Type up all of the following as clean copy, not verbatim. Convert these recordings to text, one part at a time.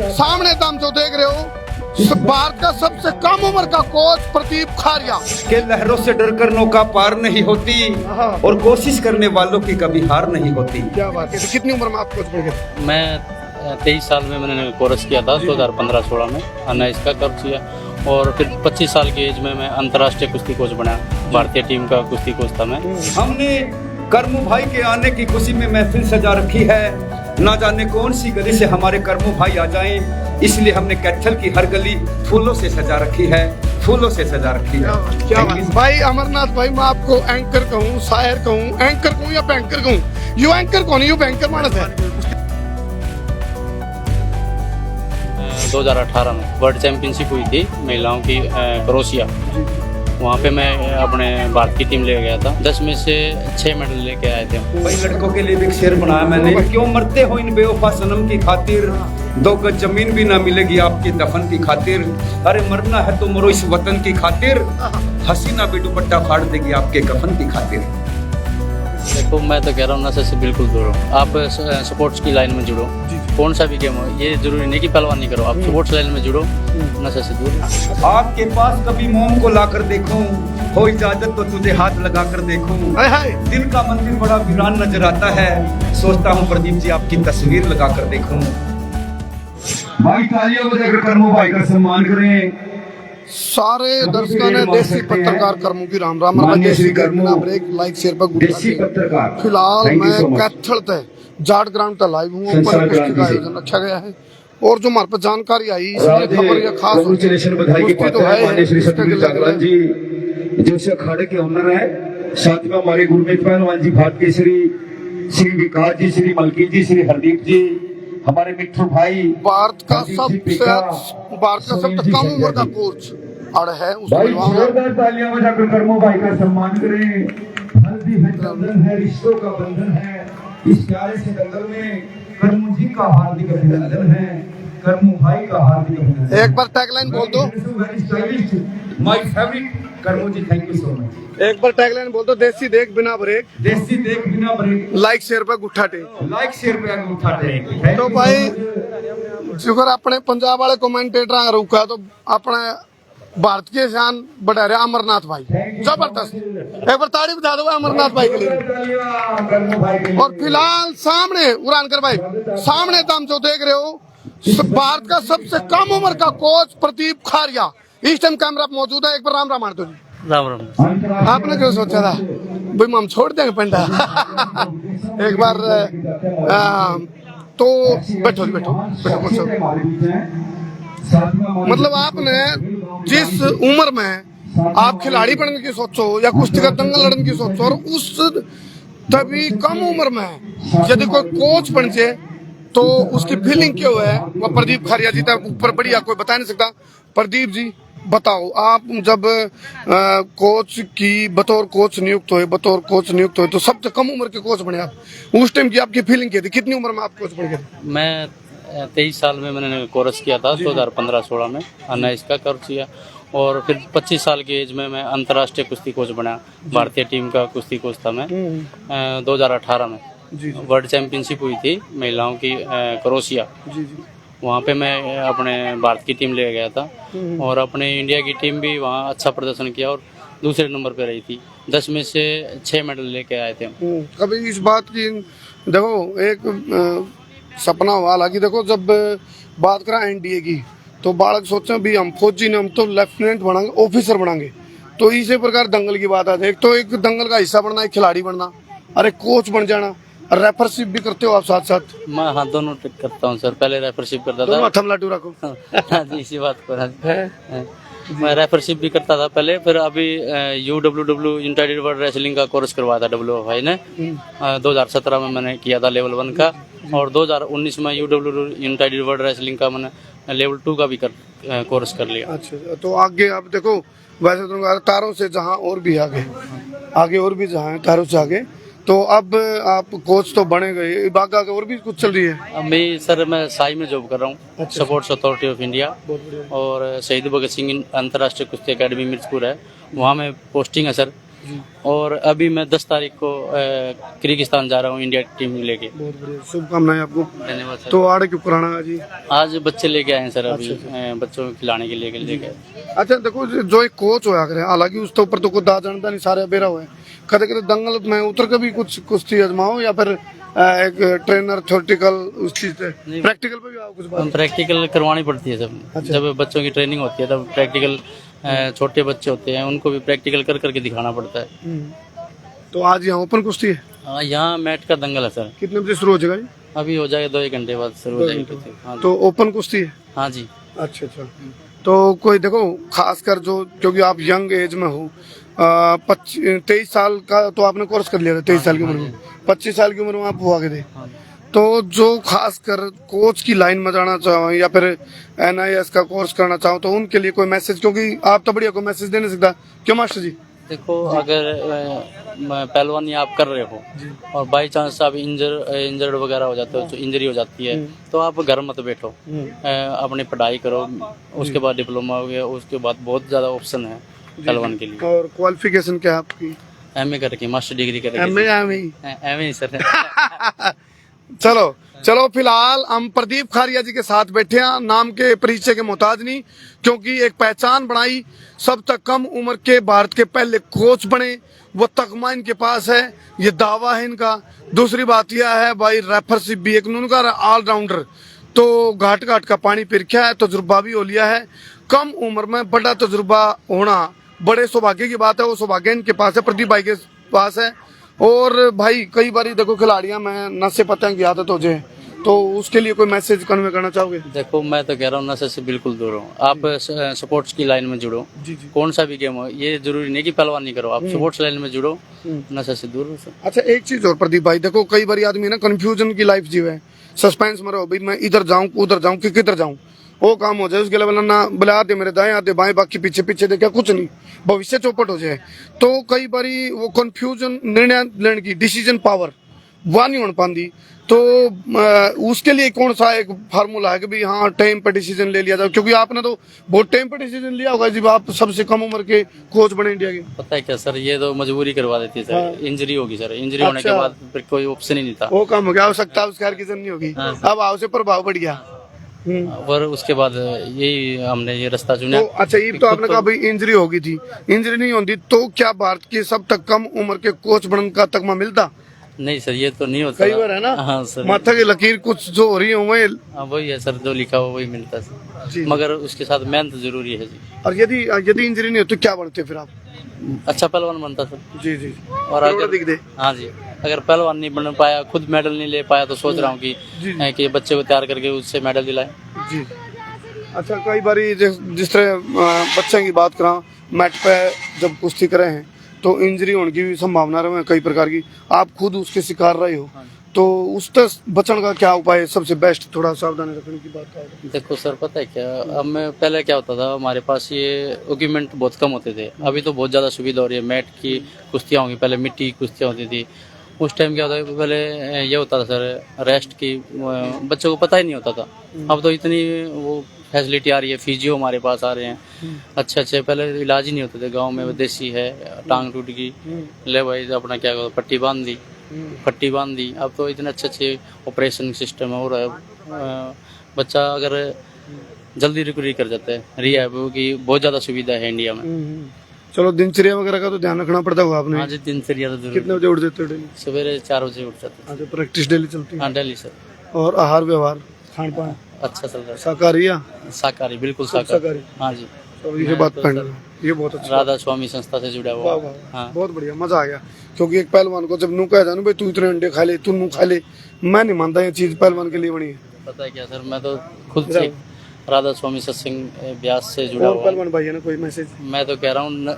सामने तुम जो देख रहे हो भारत का सबसे कम उम्र का कोच प्रदीप खारिया के लहरों से डरकर नौका पार नहीं होती और कोशिश करने वालों की कभी हार नहीं होती। क्या बात है। कितनी उम्र में आप कोच बन गए? मैं 23 साल में मैंने कोर्स किया था 2015-16 में अनाइस का कोर्स किया और फिर 25 साल की एज में मैं अंतर्राष्ट्रीय कुश्ती कोच बना। भारतीय टीम का कुश्ती कोच था मैं। हमने करमू भाई के आने की खुशी में महफिल सजा रखी है। ना जाने कौन सी गली से हमारे करमू भाई आ जाएं, इसलिए हमने कैथल की हर गली फूलों से सजा रखी है, फूलों से सजा रखी है। क्या बात भाई अमरनाथ भाई, मैं आपको एंकर कहूँ, शायर कहूँ, एंकर कहूँ या बैंकर कहूँ? यू एंकर कौन है? यू बैंकर मानस है। 2018 में वर्ल्ड चैंपियनशिप हुई थी महिलाओं की क्रोएशिया। वहाँ पे मैं अपने भारत की टीम ले गया था। 10 में से 6 मेडल लेके आए थे। भाई लड़कों के लिए भी एक शेर बनाया मैंने। क्यों मरते हो इन बेवफा सनम की खातिर, 2 गज जमीन भी ना मिलेगी आपकी दफन की खातिर। अरे मरना है तो मरो इस वतन की खातिर, हसीना भी दुपट्टा फाड़ देगी आपके कफन की खातिर। देखो मैं तो कह रहा हूँ नशे से बिल्कुल दूर हो। आप स्पोर्ट्स की लाइन में जुड़ो, कौन सा भी गेम हो। ये जरूरी नहीं कि पहलवानी करो, आप स्पोर्ट्स लाइन में जुड़ो, नशे से दूर। आपके पास कभी मोम को लाकर देखूं, हो इजाजत तो तुझे हाथ लगा कर देखूं। दिल का मंदिर बड़ा वीरान नजर आता है, सोचता हूँ प्रदीप जी आपकी तस्वीर लगा कर देखूं। भाई तालियां बजाकर करमू भाई का सम्मान करें। सारे दर्शकों ने देसी पत्रकार करमू की राम राम। देसी ब्रेक लाइक शेयर पर देसी पत्रकार। फिलहाल मैं कैथल ते जाट ग्राउंड का लाइव हूँ। ऊपर कुश्ती का आयोजन रखा गया है और जो हमारे पास जानकारी आई इसलिए खबर यह खास कुश्ती तो है जी जो इस अखाड़े के ओनर है। साथ में हमारे गुरमीत पहलवान जी, भारत केसरी श्री विकास जी, श्री मलकी जी, श्री हरदीप जी, हमारे मिट्ठू भाई। भारत का सबसे कम उम्र का कोच अड़ है उस तालियां बजाकर करमू भाई का सम्मान करें। हल्दी है, चंदन है, रिश्तों का बंधन है, इस प्यारे से दंगल में करमू जी का हार्दिक अभिनंदन है, करमू भाई का हार्दिक अभिनंदन। एक बार टैगलाइन बोल दो। माय फेवरेट करमू जी, थैंक यू सो मच। एक बार टैगलाइन बोल दो। देसी देख बिना ब्रेक, देसी देख बिना ब्रेक, लाइक शेयर पे गुट्ठा टेक, लाइक शेयर पे अंगूठा टेक। तो भाई शुक्र अपने पंजाब वाले कमेंटेटर रुका तो अपने भारत के शान बढ़ा रहे अमरनाथ भाई, जबरदस्त। एक बार ताड़ी बजा दो अमरनाथ भाई के लिए। और फिलहाल सामने उरानकर भाई, सामने तुम जो देख रहे हो भारत का सबसे कम उम्र का कोच प्रदीप खारिया इस टाइम कैमरा मौजूद है। एक बार राम राम मारतो जी। राम राम। आपने क्यों सोचा था भाई हम छोड़ देंगे पंडा? एक बार तो बैठो बैठो बैठो। मतलब आपने जिस उम्र में आप खिलाड़ी बनने की सोचो या कुश्ती का दंगल लड़ने की सोचो और उस तभी कम उम्र में यदि कोई कोच बन जाए तो उसकी फीलिंग क्यों है? वो प्रदीप खारिया जी तक ऊपर बढ़िया कोई बता नहीं सकता। प्रदीप जी बताओ, आप जब कोच की बतौर कोच नियुक्त हुए तो सबसे कम उम्र के कोच बने आप, उस टाइम की आपकी फीलिंग क्या थी? कितनी उम्र में आप कोच बन गए? मैं 23 साल में मैंने कोर्स किया था 2015-16 में अनाइस का कोर्स किया और फिर 25 साल की एज में मैं अंतर्राष्ट्रीय कुश्ती कोच बना। भारतीय टीम का कुश्ती कोच था मैं। 2018 में वर्ल्ड चैंपियनशिप हुई थी महिलाओं की क्रोएशिया। वहाँ पे मैं अपने भारत की टीम ले गया था और अपने इंडिया की टीम भी वहाँ अच्छा प्रदर्शन किया और दूसरे नंबर पे रही थी। 10 में से 6 मेडल लेके आए थे। कभी इस बात की देखो एक सपना हुआ, हालांकि देखो जब बात करा एनडीए की तो बालक सोचे भी हम फौजी ने हम तो लेफ्टिनेंट बनाएंगे, ऑफिसर बनाएंगे। तो इसी प्रकार दंगल की बात आती है। एक तो एक दंगल का हिस्सा बनना, एक खिलाड़ी बनना, अरे कोच बन जाना, रेफरशिप भी करते हो आप साथ साथ? मैं हाँ दोनों करता हूँ सर। पहले रेफरशिप करता था। हथम लाटू रखो। जी इसी बात पर मैं रेफरशिप भी करता था पहले। फिर अभी UWW यूनाइटेड वर्ल्ड रेसलिंग का कोर्स करवाया था WFI ने। 2017 में मैंने किया था लेवल 1 का और 2019 में UWW यूनाइटेड वर्ल्ड रेसलिंग का मैंने लेवल 2 का भी कोर्स कर लिया। अच्छा, तो आगे आप देखो वैसे तो तारों से जहाँ और भी आगे और भी जहाँ तारों से आगे, तो अब आप कोच तो बने गए, बाकी आगे और भी कुछ चल रही है? अभी सर मैं साई में जॉब कर रहा हूँ। स्पोर्ट्स अथॉरिटी ऑफ इंडिया और शहीद भगत सिंह अंतर्राष्ट्रीय कुश्ती अकेडमी मिर्चपुर है, वहाँ में पोस्टिंग है सर। और अभी मैं 10 तारीख को किर्गिस्तान जा रहा हूँ इंडिया टीम लेके। बहुत बढ़िया, शुभकामनाएं आपको। धन्यवाद सर। तो आड़े क्यों कराना जी? आज बच्चे लेके आए हैं सर, अभी बच्चों को खिलाने के लिए लेके आए। अच्छा देखो, जो एक कोच होया करे, हालांकि उसके ऊपर तो कोई दा जानता नहीं, सारे बेरा हुए कदे कदे दंगल में उतर के भी कुछ कुश्ती आजमाओ, या फिर एक ट्रेनर थ्योरेटिकल उस चीज पे प्रैक्टिकल पे भी आओ कुछ बात? प्रैक्टिकल करवानी पड़ती है सब। अच्छा। जब बच्चों की ट्रेनिंग होती है तब प्रैक्टिकल, छोटे बच्चे होते हैं उनको भी प्रैक्टिकल कर करके दिखाना पड़ता है। तो आज यहाँ ओपन कुश्ती है? यहाँ मैट का दंगल है सर। कितने बजे शुरू हो जाएगा जी? अभी हो जाएगा 2-1 घंटे बाद शुरू हो जाएगी। हाँ तो ओपन कुश्ती है? हाँ जी। अच्छा अच्छा। तो कोई देखो खासकर जो, क्योंकि आप यंग एज में हो, 23 साल का तो आपने कोर्स कर लिया था 23 साल की उम्र में, 25 साल की उम्र में आप हुआ के थे। तो जो खासकर कोच की लाइन में जाना चाहो या फिर NIS का कोर्स करना चाहो, तो उनके लिए कोई मैसेज, क्योंकि आप तो बढ़िया कोई मैसेज दे नहीं सकता, क्यों मास्टर जी? देखो, अगर पहलवानी आप कर रहे हो और बाई चांस आप इंजर्ड वगैरह हो जाते हो, इंजरी हो जाती है, तो आप घर मत बैठो, अपनी पढ़ाई करो, उसके बाद डिप्लोमा हो गया, उसके बाद बहुत ज्यादा ऑप्शन है पहलवान के लिए। और क्वालिफिकेशन क्या है आपकी? MA करके, मास्टर डिग्री करके। MA sir. चलो चलो, फिलहाल हम प्रदीप खारिया जी के साथ बैठे हैं, नाम के परिचय के मोहताज नहीं, क्योंकि एक पहचान बनाई, सब तक कम उम्र के भारत के पहले कोच बने, वो तगमा इनके पास है, ये दावा है इनका। दूसरी बात यह है भाई, रेफरशिप भी एक उनका ऑलराउंडर, तो घाट घाट का पानी पिरखा है, तजुर्बा भी हो लिया है। कम उम्र में बड़ा तजुर्बा होना बड़े सौभाग्य की बात है, वो सौभाग्य इनके पास है, प्रदीप भाई के पास है। और भाई कई बार देखो खिलाड़ियां में नशे पतंग की आदत हो जाए, तो उसके लिए कोई मैसेज कन्वे करना चाहोगे? देखो, मैं तो कह रहा हूँ नशे से बिल्कुल दूर हो, आप स्पोर्ट्स की लाइन में जुड़ो। जी। कौन सा भी गेम हो, ये जरूरी नहीं कि पहलवानी करो, आप स्पोर्ट्स लाइन में जुड़ो, नशे से दूर हो। अच्छा एक चीज और प्रदीप भाई, देखो कई बार आदमी ना कंफ्यूजन की लाइफ जीवे, सस्पेंस में रहो, भाई मैं इधर जाऊं उधर जाऊं कि किधर जाऊं, वो काम हो जाए, उसके लिए ना बोले आते मेरे दाएं आते बाएं, बाकी पीछे पीछे देखा कुछ नहीं, भविष्य चौपट हो जाए। तो कई बार वो कंफ्यूजन, निर्णय लेने की डिसीजन पावर वह नहीं हो पाती, तो उसके लिए कौन सा एक फार्मूला है कि भाई हाँ टाइम पे डिसीजन ले लिया जाए? क्योंकि आपने तो बहुत टाइम पे डिसीजन लिया होगा जब आप सबसे कम उम्र के कोच बने इंडिया के। पता है क्या सर, ये तो मजबूरी करवा देती है सर। हाँ। इंजरी होगी सर, इंजरी होने के बाद फिर कोई ऑप्शन ही नहीं था, वो काम हो गया, आवश्यकता उसकी हर किसी नहीं होगी। हाँ। अब आवश्यक प्रभाव बढ़ गया। और उसके बाद यही हमने ये रास्ता चुना। तो अच्छा, ये तो आपने कहा भाई इंजरी हो गई थी, इंजरी नहीं होती तो क्या भारत के सब तक कम उम्र के कोच बनने का तगमा मिलता? नहीं सर, ये तो नहीं होता। कई बार है ना, हाँ सर, माथा की लकीर कुछ जो हो रही है वही है सर, जो लिखा हो वही मिलता है, मगर उसके साथ मेहनत जरूरी है जी। और यदि इंजरी नहीं होती तो क्या बनते फिर आप? अच्छा पहलवान बनता सर। जी जी। और अगर हाँ जी, अगर पहलवान नहीं बन पाया, खुद मेडल नहीं ले पाया, तो सोच रहा हूँ कि बच्चे को तैयार करके उससे मेडल दिलाए जी। अच्छा कई बार जिस तरह बच्चे की बात करा, मैट पे जब कुश्ती करे हैं तो इंजरी होने की भी संभावना रहे कई प्रकार की, आप खुद उसके शिकार रहे हो, तो उस तक बचने का क्या उपाय है सबसे बेस्ट? थोड़ा सावधानी रखने की बात है। देखो सर, पता है क्या, अब मैं पहले क्या होता था, हमारे पास ये इक्विपमेंट बहुत कम होते थे, अभी तो बहुत ज़्यादा सुविधा हो रही है, मैट की कुश्तियाँ होंगी, पहले मिट्टी की कुश्तियाँ होती थी। उस टाइम क्या होता है, पहले ये होता था सर, रेस्ट की बच्चों को पता ही नहीं होता था। अब तो इतनी वो फैसिलिटी आ रही है, फिजियो हमारे पास आ रहे हैं अच्छे, पहले इलाज ही नहीं होते थे गांव में, देसी है, टांग टूट गई, ले भाई अपना क्या कहते, पट्टी बांध दी। अब तो इतने अच्छे ऑपरेशन सिस्टम हो रहा है, बच्चा अगर जल्दी रिकवरी कर जाता है, रिहैब की बहुत ज़्यादा सुविधा है इंडिया में। चलो दिनचर्या वगैरह का तो ध्यान रखना पड़ता होगा आपने? हाँ जी, दिनचर्या तो कितने बजे उठ जाते हो डेली? सवेरे 4 बजे उठ जाते हैं। प्रैक्टिस डेली चलती है? हाँ डेली सर। और आहार व्यवहार खान पान अच्छा चल रहा है? शाकाहारी या शाकाहारी? बिल्कुल शाकाहारी। हाँ जी, तो ये बात ये बहुत अच्छा, राधा स्वामी संस्था से जुड़ा हुआ। हाँ बहुत बढ़िया, मजा आ गया। क्योंकि एक पहलवान को जब नू कह जाना भाई तू इतने अंडे खा ले, तू नू खा ले, मैं नहीं मानता ये चीज पहलवान के लिए बनी है। पता है क्या सर, मैं तो खुद से राधा स्वामी सत्संग ब्यास से जुड़ा हुआ। पहलवान भाई है ना, कोई मैसेज? मैं तो कह रहा हूँ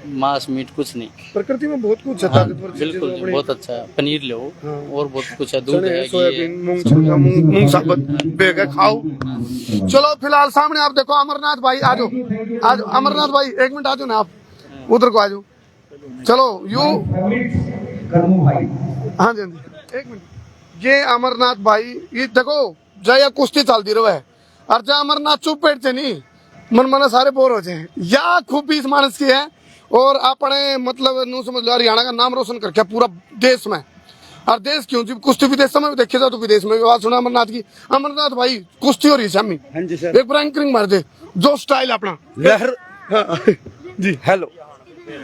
मांस मीट कुछ नहीं, प्रकृति में बहुत कुछ है, हाँ, ताकतवर बिल्कुल बहुत अच्छा है, पनीर लो और बहुत कुछ है, दूध है, सोयाबीन, मूंग साबुत बेग खाओ। चलो फिलहाल सामने आप देखो अमरनाथ भाई, आ जाओ अमरनाथ भाई, 1 मिनट आ जाओ ना, आप उधर को आ जाओ। चलो यू, हाँ जी 1 मिनट, ये अमरनाथ भाई, ये देखो जया कुश्ती चलती रहे और जा अमरनाथ चुप बैठ से नहीं, मन सारे बोर हो जाए, या खूबी इस मानस की है, और आपने मतलब नू समझ लो हरियाणा का नाम रोशन करके पूरा देश में। और देश क्यों जी, कुश्ती विदेशों में भी देखे जाओ तो विदेश में भी बात सुना अमरनाथ की। अमरनाथ भाई कुश्ती हो रही है शामी, हाँ जी सर। एक बार एंकरिंग मार दे जो स्टाइल अपना लहर जी। हेलो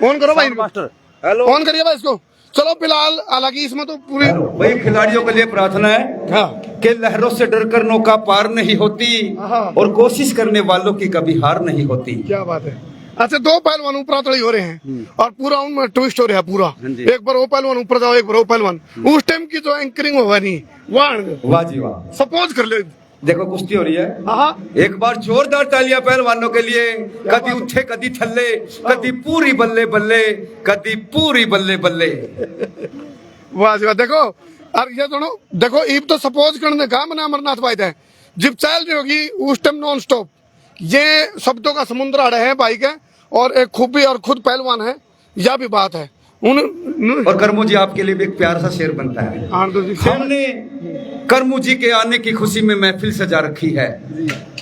ऑन करो भाई, मास्टर हेलो ऑन करिए भाई इसको। चलो फिलहाल हालांकि इसमें तो पूरी भाई खिलाड़ियों के लिए प्रार्थना है कि लहरों से डरकर नौका पार नहीं होती और कोशिश करने वालों की कभी हार नहीं होती। क्या बात है। अच्छा, दो पहलवान ऊपर तड़ी हो रहे हैं और पूरा उनमें ट्विस्ट हो रहा है पूरा। एक बार वो पहलवान ऊपर जाओ, एक बार वो पहलवान। उस टाइम की जो एंकरिंग हुआ नहीं, वाह जी वाह। सपोज कर ले, देखो कुश्ती हो रही है, एक बार जोरदार तालियां पहलवानों के लिए। कदी उठे कदी थल्ले, कदी पूरी बल्ले बल्ले, कदी पूरी बल्ले बल्ले। वाह जी वाह। देखो और ये दोनों देखो, ईब तो सपोज करने का मैंने अमरनाथ भाई थे जिब चल रही होगी उस टाइम नॉन स्टॉप। ये शब्दों का समुद्र आड़े है भाई के, और एक खूबी और खुद पहलवान है, यह भी बात है। और करमू जी आपके लिए भी एक प्यार सा शेर बनता है। हमने करमू जी के आने की खुशी में महफिल सजा रखी है,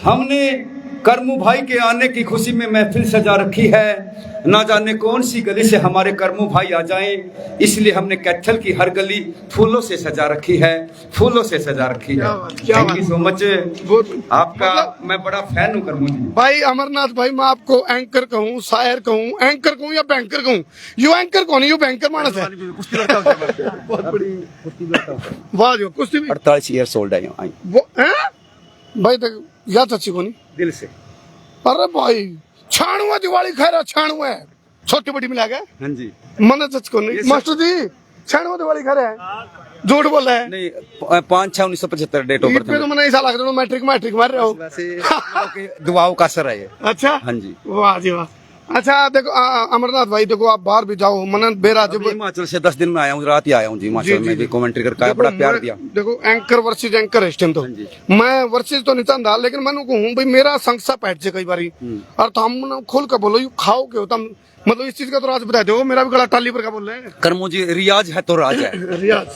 हमने करमू भाई के आने की खुशी में महफिल सजा रखी है। ना जाने कौन सी गली से हमारे करमू भाई आ जाएं, इसलिए हमने कैथल की हर गली फूलों से सजा रखी है, फूलों से सजा रखी है। थैंक यू सो मच, आपका मैं बड़ा फैन हूँ करमू जी। भाई अमरनाथ भाई, मैं आपको एंकर कहूँ, शायर कहूँ, एंकर कहूँ या बैंकर कहूँ? यू एंकर कौन है? यू बैंकर मानस है। बहुत बड़ी वाह जो कुश्ती 48 ईयर्स ओल्ड है वो भाई तक याद अच्छी कोनी दिल से। अरे भाई छाणुआ दिवाली खैर छाणुआ है, छोटी बड़ी मिला गया। हाँ जी मन सच को नहीं मास्टर जी, छाणुआ दिवाली खैर है, झूठ बोल रहा है। नहीं 5/6/1975 डेट ऑफ बर्थ पे तो मैंने ऐसा लग रहा मैट्रिक मार रहे हो। वैसे दुआओं का असर है ये। अच्छा हाँ जी वाह जी वाह। अच्छा देखो अमरनाथ भाई, देखो आप बाहर भी जाओ, मन बेरा जब हिमाचल से 10 दिन में आया हूँ, रात ही आया हूँ जी हिमाचल में भी कमेंट्री करके आया, बड़ा प्यार दिया। देखो एंकर वर्सेस एंकर है इस टाइम तो मैं वर्सेस तो नहीं चाहता, लेकिन मैंने कहूँ भाई मेरा संख्या पैट से कई बारी और तो हम खोल कर बोलो यू खाओ के होता, मतलब इस चीज का तो राज बता दो। मेरा भी गला टाली पर का बोल रहे हैं। करमू जी रियाज है तो राज है।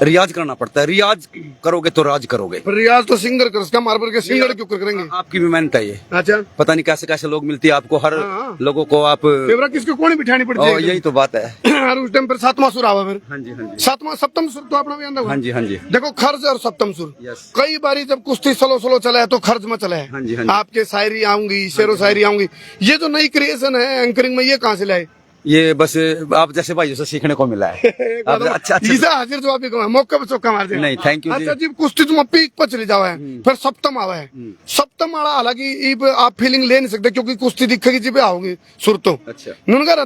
रियाज करना पड़ता है, रियाज करोगे तो राज करोगे। रियाज तो सिंगर कर उसका मार्बल के सिंगर क्यों करेंगे? आपकी भी मेहनत है ये। अच्छा पता नहीं कैसे कैसे लोग मिलती है आपको, हर लोगों को आप फेवरेट किसको कौन बिठानी पड़ती है? यही तो बात है। और उस टाइम पर 7वां सुर आवा फिर। हाँ जी हाँ जी। 7वां सप्तम सुर तो अपना भी अंदर। हाँ जी हाँ जी। देखो खर्च और सप्तम सुर कई बारी जब कुश्ती सोलो चला है तो खर्च में चला है। हाँ जी हाँ जी। आपके शायरी आऊंगी, शेरो शायरी आऊंगी, ये जो नई क्रिएशन है एंकरिंग में, ये कहाँ से लाए? ये बस आप जैसे भाई से सीखने को मिला है। अच्छा हाजिर जवाब भी मौके पर चौका मार दिया। नहीं थैंक यू। अच्छा जी कुश्ती तुम पीक पर चले जाओ है, फिर सप्तम आवा है। सप्तम आला हालांकि आप फीलिंग ले नहीं सकते क्योंकि कुश्ती दिखेगी जी पे आओगे सुर तो। अच्छा नुनगा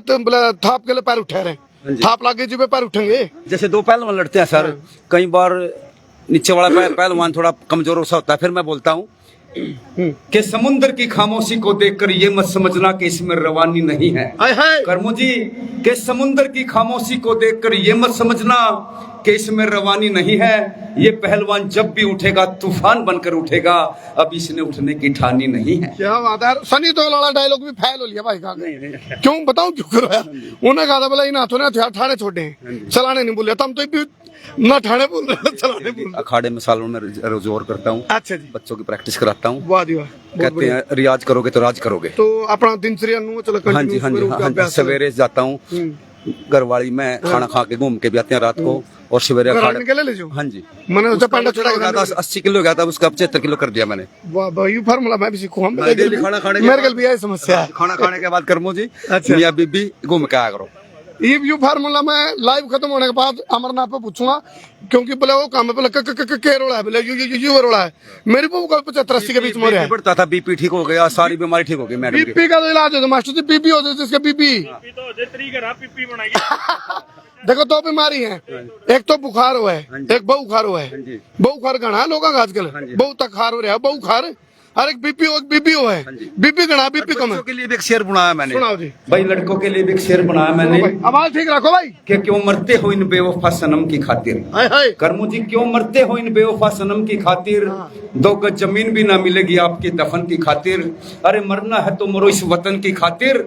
थाप के लिए पैर उठा रहे, थाप लागे जी पे पैर उठेंगे। जैसे दो पहलवान लड़ते हैं सर, कई बार नीचे वाला पहलवान थोड़ा कमजोर सा होता है, फिर मैं बोलता हूँ कि समुद्र की खामोशी को देखकर ये मत समझना कि इसमें रवानी नहीं है। करमू जी के समुद्र की खामोशी को देखकर ये मत समझना कि इसमें रवानी नहीं है। ये पहलवान जब भी उठेगा तूफान बनकर उठेगा, अब इसने उठने की ठानी नहीं है। क्या बात है। सनी तो वाला डायलॉग भी फैल हो लिया भाई का। क्यों बताऊं क्यों करवाया? उन्हें कहा था बोला इन हाथों ने ठाणे छोड़े हैं, चलाने नहीं बोले। तुम तो ना ठाणे बोल रहे, चलाने बोल रहे। अखाड़े में सालों में जोर करता हूँ। अच्छा जी। बच्चों की प्रैक्टिस कराता हूँ। वाह जी वाह। कहते हैं रियाज करोगे तो राज करोगे। तो अपना दिनचर्या चलो। हाँ जी हाँ जी। सवेरे जाता हूँ घरवाली में, खाना खा के घूम के भी आते हैं रात को, और सवेरे हाँ जी। मैंने उसका पांडा चढ़ा गया था, 80 किलो गया था, उसका 75 किलो कर दिया मैंने। वाह यू फार्मूला मैं भी सीखूं। खाना खाने मेरे कल भी यही समस्या है। खाना खाने के बाद करमू जी मियां बीबी घूम के आया करो। यू फार्मूला मैं लाइव खत्म होने के बाद अमरनाथ पे पूछूंगा, क्योंकि बोले वो काम है बोले के रोड़ा है, बोले यू रोड़ा है। मेरी को 75-80 के बीच में रहा है। बढ़ता था, बीपी ठीक हो गया, सारी बीमारी ठीक हो गई। मैडम बीपी का तो इलाज है तो मास्टर जी, बीपी हो जाए इसका बीपी। देखो दो बीमारी है, एक तो बुखार हुआ है, एक बहुखार हुआ है। बहुखार गणा है लोगों का आजकल, बहुत तखार हो रहा है बहुखार, और एक बीपी हो है। बीपी गणा, बीपी कम है। के लिए भी एक शेर बनाया मैंने। सुनाओ जी भाई, लड़कों के लिए भी एक शेर बनाया मैंने। आवाज ठीक रखो भाई। कि क्यों मरते हो इन बेवफा सनम की खातिर। करमू जी क्यों मरते हो इन बेवफा सनम की खातिर, 2 गज जमीन भी ना मिलेगी आपके दफन की खातिर। अरे मरना है तो मरो इस वतन की खातिर,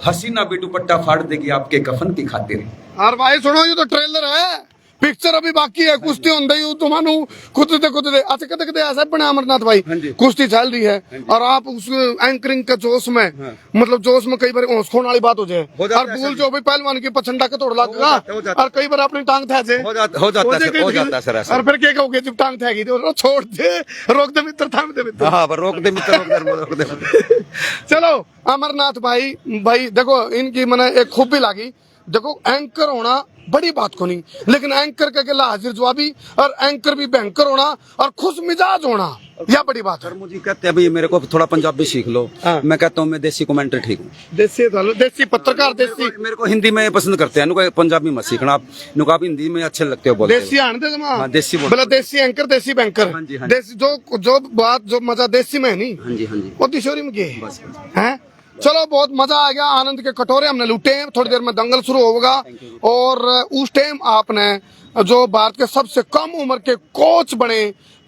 हसीना भी दुपट्टा फाड़ देगी आपके कफन की खातिर। और भाई सुनो, ये तो ट्रेलर है, पिक्चर अभी बाकी है, कुश्ती होंदे ही तुम्हानू कुदते अच्छा कदे ऐसा बना अमरनाथ भाई, कुश्ती चल रही है और आप उस एंकरिंग के जोश में मतलब जोश में कई बार होश खोने वाली बात हो जाए और भूल जो भाई पहलवान की पछंडा के तोड़ लगेगा और कई बार अपनी टांग थे जाए, हो जाता है सर ऐसा। और फिर क्या कहोगे जब टांग थेगी तो छोड़ दे, रोक दे मित्र, थाम दे मित्र। हाँ रोक दे मित्र, रोक दे। चलो अमरनाथ भाई देखो इनकी मैंने एक खूबी लगी, देखो एंकर होना बड़ी बात को नहीं, लेकिन एंकर के अकेला हाजिर जवाबी और एंकर भी बैंकर होना और खुश मिजाज होना यह बड़ी बात है। सर मुझे कहते हैं भाई मेरे को थोड़ा पंजाबी सीख लो, मैं कहता हूँ मैं देसी कमेंटर ठीक हूँ, देसी पत्रकार, देसी मेरे को हिंदी में पसंद करते हैं, नुका पंजाबी मत सीखना आप, नुका आप हिंदी में अच्छे लगते हो बोलते देसी आने दे जमा। हाँ, देसी बोल, बोला देसी एंकर देसी बैंकर, हाँ जी, हाँ देसी जो बात जो मजा देसी में है नहीं, हाँ जी वो दिशोरी में की है। चलो बहुत मजा आ गया, आनंद के कटोरे हमने लूटे हैं, थोड़ी देर में दंगल शुरू होगा और उस टाइम आपने जो भारत के सबसे कम उम्र के कोच बने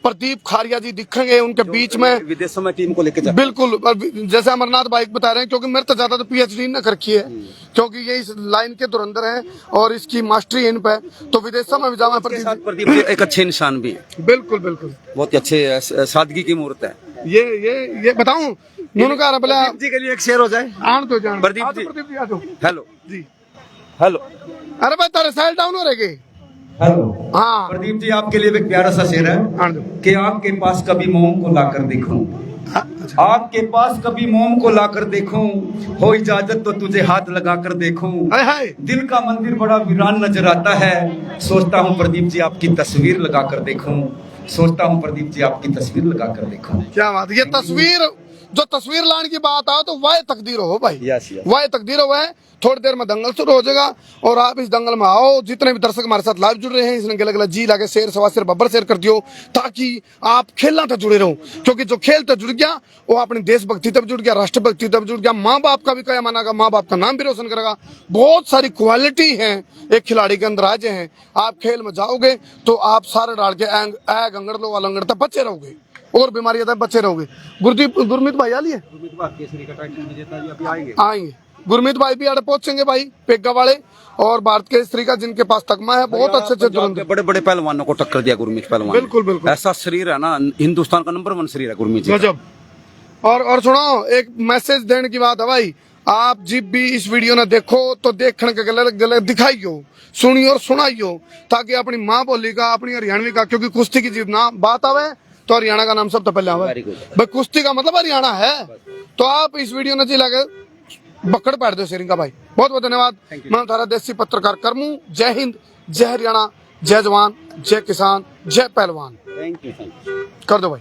प्रदीप खारिया जी दिखेंगे उनके बीच में, विदेशों में टीम को लेकर बिल्कुल जैसे अमरनाथ भाई बता रहे हैं, क्योंकि मेरे तो ज्यादा तो पीएचडी न कर रखी है क्योंकि ये इस लाइन के धुरंधर हैं और इसकी मास्टरी इन पे, तो विदेशों में भी जावा प्रदीप जी एक अच्छे इंसान भी है, बिल्कुल बिल्कुल बहुत अच्छे सादगी की मूर्त है। ये बताऊं उनका बोला जी के लिए एक शेर हो जाए, आन तो जान प्रदीप जी, आ जाओ। हेलो जी हेलो, अरे भाई तारे साइड डाउन हो रहे हेलो। हाँ प्रदीप जी आपके लिए एक प्यारा सा शेर है आन दो। कि आपके पास कभी मोम को लाकर देखूं, आपके पास कभी मोम को लाकर देखूं, हो इजाजत तो तुझे हाथ लगाकर देखूं, हाय हाय दिल का मंदिर बड़ा वीरान नजर आता है, सोचता हूँ प्रदीप जी आपकी तस्वीर लगाकर देखूं, सोचता हूँ प्रदीप जी आपकी तस्वीर लगाकर देखूं। क्या बात, ये तस्वीर जो तस्वीर लाने की बात आओ तो वाह तकदीर हो भाई, यस वाह तकदीर हो है। थोड़ी देर में दंगल शुरू हो जाएगा और आप इस दंगल में आओ, जितने भी दर्शक हमारे साथ लाइव जुड़ रहे हैं इसने गले गले जी लाके शेर सवा शेर बब्बर शेर कर दियो ताकि आप खेलना तक जुड़े रहो, क्योंकि जो खेल तक जुड़ गया वो अपनी देशभक्ति तक जुड़ गया, राष्ट्रभक्ति तक जुड़ गया, माँ बाप का भी क्या मानेगा, माँ बाप का नाम भी रोशन करेगा। बहुत सारी क्वालिटी है एक खिलाड़ी के अंदर आ जाए हैं, आप खेल में जाओगे तो आप सारे डाल के ऐग अंगड़ लो अलंगड़ तक बच्चे रहोगे और बीमारियां तक बच्चे रहोगे। गुरमीत भाई आ लिए आएंगे, गुरमीत भाई भी आड़े पहुंचेंगे भाई पेगा वाले और भारत के स्त्री का जिनके पास तकमा है, बहुत अच्छे अच्छे बड़े बड़े पहलवानों को टक्कर दिया गुरमीत पहलवान, बिल्कुल बिल्कुल ऐसा शरीर है ना, हिंदुस्तान का नंबर 1 शरीर है गुरमीत जी। गजब। और सुनो एक मैसेज देने की बात है भाई, आप जब भी इस वीडियो ने देखो तो देखने के गले दिखाइयो, सुनियो और सुनाइयो ताकि अपनी माँ बोली का, अपनी हरियाणवी का, क्योंकि कुश्ती की जब ना बात आवे तो हरियाणा का नाम सबसे पहले आवे भाई, कुश्ती का मतलब हरियाणा है। तो आप इस वीडियो ने जी लगे बकड़ पैर दो शेरिंग का भाई, बहुत बहुत धन्यवाद। मैं थारा देसी पत्रकार करमू, जय हिंद, जय हरियाणा, जय जवान, जय किसान, जय पहलवान। थैंक यू कर दो भाई।